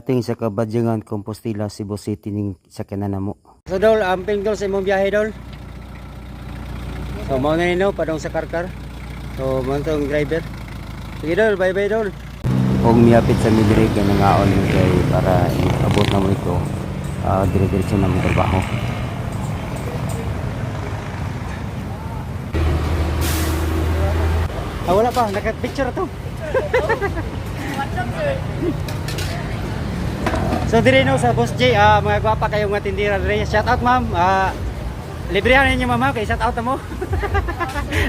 dating sa Kabadyangan, Compostela, Cebu City ning sa kananamo. So dol, amping dol sa imong biyahe dol. So mao na nino padong sa karkar. So mo tong driver. Sige dol, bye bye dol. Kung miapit sa midrig nga nangaon kay para abot na mo ito, dire-diretso na mo trabaho. Wala pa, naka-picture to. So dire no sa Boss J, mga gwapa kayong mga tindira dire. Shout out ma'am. Librehan ninyo mama kay shout out mo.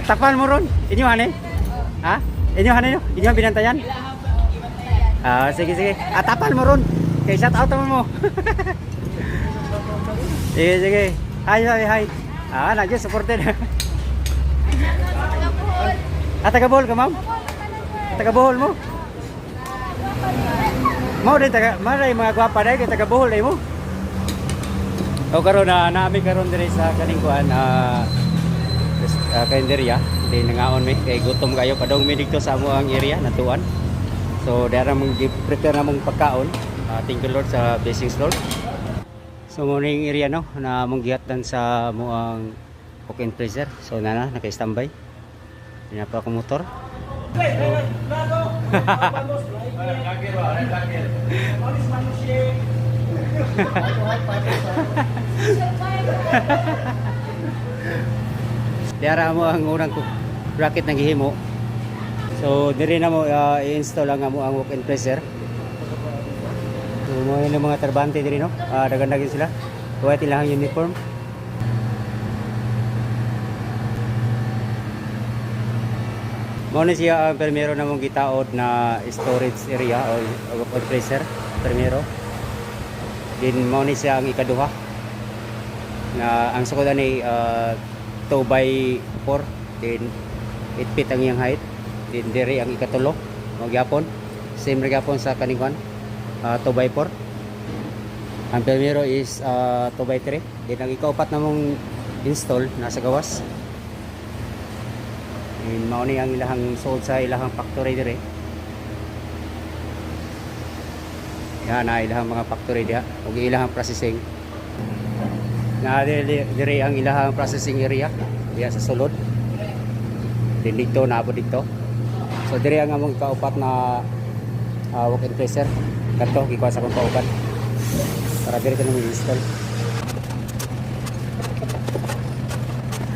Tapan mo ron. Inyo ani? Ha? Inyo ani no? Inyo binantayan? Sige sige. Tapan mo ron. Kay shout out mo. Sige sige. Hi hi hi. Nagyo supported. Taga Bohol ka ma'am? Taga Bohol mo? Mau din taga maray mga gwapa dai kay taga Bohol dai mo. O karon na naami karon diri sa kaningkuan kalendarya, di nangaon mi kay gutom kayo padong mi dito sa amo ang area natuan. So dara mong prepare na mong pagkaon. Thank you Lord sa blessings Lord. So mo ning area no na mong gihatdan sa mo ang cook and freezer. So naka-standby. Ini pa ako motor. Diara mo ang unang bracket na gihimo. So diri na mo i-install ang amo ang walk-in freezer. So mo yung mga trabante diri no. Dagan-dagan sila. Tuwa ilang uniform. Mao ni siya primero na mong gitaod na storage area o walk-in freezer primero. Din mao ni siya ang ikaduha na ang sukod ani 2 by 4 din 8 feet ang iyang height. Din diri ang ikatulo mao gyapon same ra gyapon sa kaningwan 2 by 4. Ang primero is 2 by 3. Din ang ikaupat na mong install nasa gawas. Mao ni ang ilahang sold sa ilahang factory dire. Yan na ilahang mga factory diha ug ilahang processing. Na dire ang ilahang processing area diha sa sulod. Din dito naabot dito. So dire ang among kaupat na walk-in freezer. Kadto gikuha sa akong kaupat. Para dire kanang install.